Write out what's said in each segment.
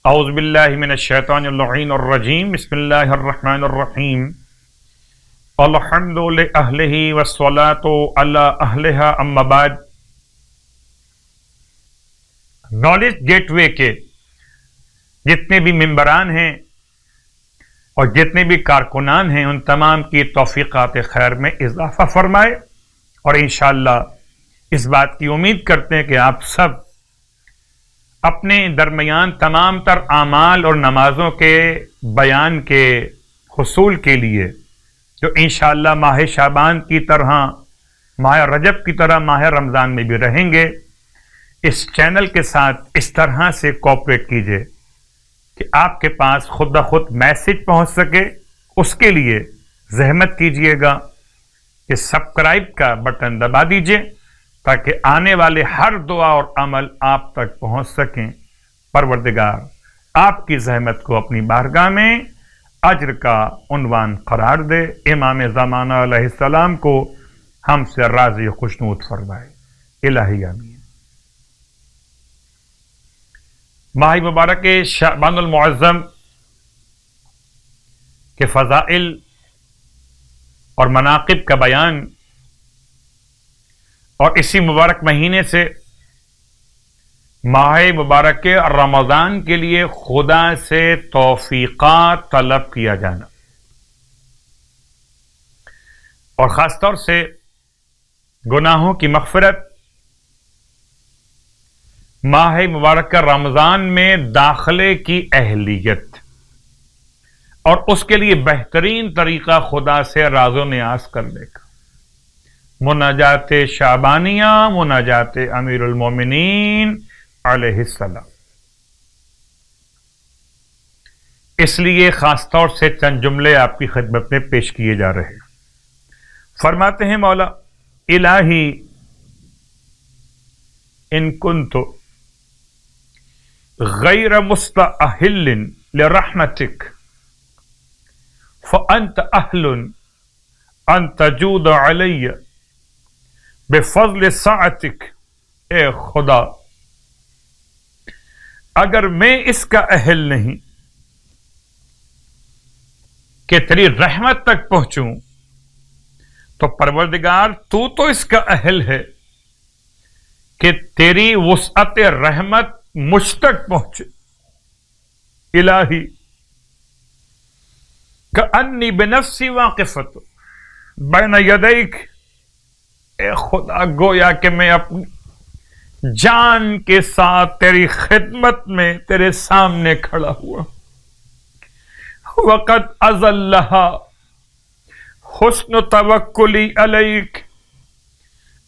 اعوذ باللہ من الشیطان اللعین الرجیم بسم اللہ الرحمن الرحیم الحمد لأہلہ والصلاة علی اہلہا اما بعد۔ نالج گیٹ وے کے جتنے بھی ممبران ہیں اور جتنے بھی کارکنان ہیں ان تمام کی توفیقات خیر میں اضافہ فرمائے، اور انشاءاللہ اس بات کی امید کرتے ہیں کہ آپ سب اپنے درمیان تمام تر اعمال اور نمازوں کے بیان کے حصول کے لیے جو انشاءاللہ ماہ شعبان کی طرح ماہ رجب کی طرح ماہ رمضان میں بھی رہیں گے، اس چینل کے ساتھ اس طرح سے کوآپریٹ کیجئے کہ آپ کے پاس خود بخود میسج پہنچ سکے۔ اس کے لیے زحمت کیجئے گا کہ سبسکرائب کا بٹن دبا دیجئے تاکہ آنے والے ہر دعا اور عمل آپ تک پہنچ سکیں۔ پروردگار آپ کی زحمت کو اپنی بارگاہ میں اجر کا عنوان قرار دے، امام زمانہ علیہ السلام کو ہم سے راضی و خوشنود فرمائے، الہی آمین۔ ماہ مبارک شعبان المعظم کے فضائل اور مناقب کا بیان، اور اسی مبارک مہینے سے ماہ مبارک رمضان کے لیے خدا سے توفیقات طلب کیا جانا، اور خاص طور سے گناہوں کی مغفرت، ماہ مبارک رمضان میں داخلے کی اہلیت، اور اس کے لیے بہترین طریقہ خدا سے راز و نیاز کرنے کا، مناجات شعبانیہ، مناجات امیر المومنین علیہ السلام۔ اس لیے خاص طور سے چند جملے آپ کی خدمت میں پیش کیے جا رہے ہیں۔ فرماتے ہیں مولا الہی ان کنت غیر مستأہل لرحمتک فانت اہل ان تجود علی بفضل سعتک۔ اے خدا، اگر میں اس کا اہل نہیں کہ تیری رحمت تک پہنچوں تو پروردگار تو اس کا اہل ہے کہ تیری وسعت رحمت مجھ تک پہنچے۔ الہی کأنی بنفسی واقفۃ بین یدیک، اے خدا گویا کہ میں اپنی جان کے ساتھ تیری خدمت میں تیرے سامنے کھڑا ہوا، وقد اذلھا حسن توکلی علیک،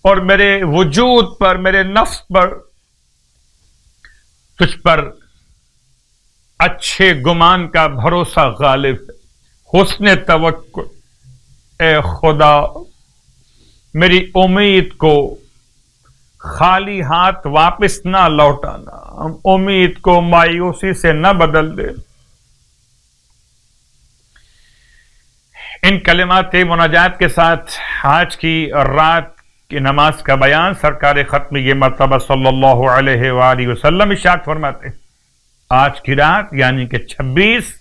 اور میرے وجود پر، میرے نفس پر، تجھ پر اچھے گمان کا بھروسہ غالب ہے، حسن توکل۔ اے خدا، میری امید کو خالی ہاتھ واپس نہ لوٹانا، امید کو مایوسی سے نہ بدل دے۔ ان کلمات مناجات کے ساتھ آج کی رات کی نماز کا بیان سرکار ختم یہ مرتبہ صلی اللہ علیہ وآلہ وسلم ارشاد فرماتے ہیں۔ آج کی رات یعنی کہ 26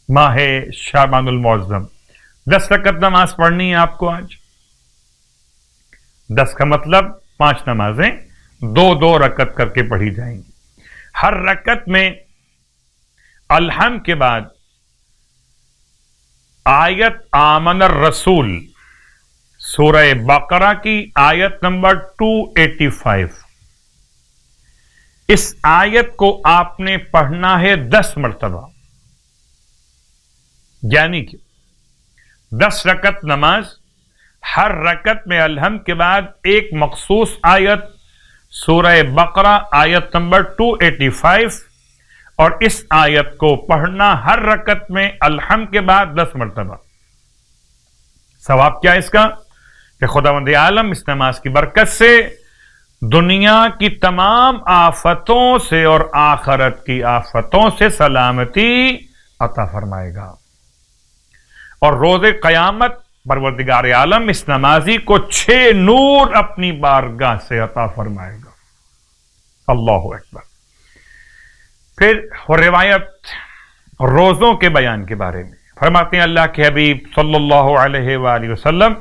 ماہ شعبان المعظم 10 رکعت نماز پڑھنی ہے آپ کو۔ آج 10 کا مطلب 5 نمازیں 2 رکعت کر کے پڑھی جائیں گی۔ ہر رکعت میں الحمد کے بعد آیت آمن الرسول سورہ بقرہ کی آیت نمبر 285، اس آیت کو آپ نے پڑھنا ہے 10 مرتبہ، یعنی کہ 10 رکعت نماز، ہر رکعت میں الحمد کے بعد ایک مخصوص آیت سورہ بقرہ آیت نمبر 285، اور اس آیت کو پڑھنا ہر رکعت میں الحمد کے بعد 10 مرتبہ۔ ثواب کیا اس کا کہ خداوند عالم اس نماز کی برکت سے دنیا کی تمام آفتوں سے اور آخرت کی آفتوں سے سلامتی عطا فرمائے گا، اور روز قیامت پروردگار عالم اس نمازی کو 6 نور اپنی بارگاہ سے عطا فرمائے گا۔ اللہ اکبر۔ پھر روایت روزوں کے بیان کے بارے میں فرماتے ہیں اللہ کے حبیب صلی اللہ علیہ وآلہ وسلم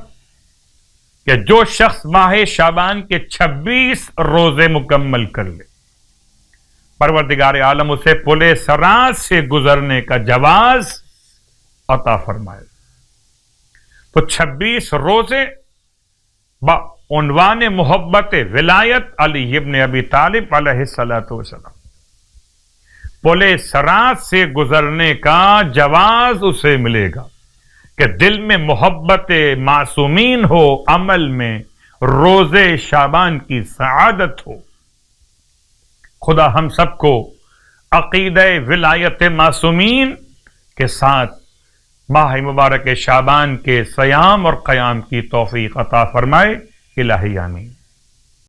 کہ جو شخص ماہ شعبان کے 26 روزے مکمل کر لے پروردگار عالم اسے پلے صراط سے گزرنے کا جواز عطا فرمائے. تو 26 روزے بعنوان محبت ولایت علی ابن ابی طالب علیہ الصلوۃ والسلام پلے صراط سے گزرنے کا جواز اسے ملے گا کہ دل میں محبت معصومین ہو، عمل میں روزے شعبان کی سعادت ہو. خدا ہم سب کو عقیدہ ولایت معصومین کے ساتھ ماہ مبارک شعبان کے صیام اور قیام کی توفیق عطا فرمائے. الہی آمین.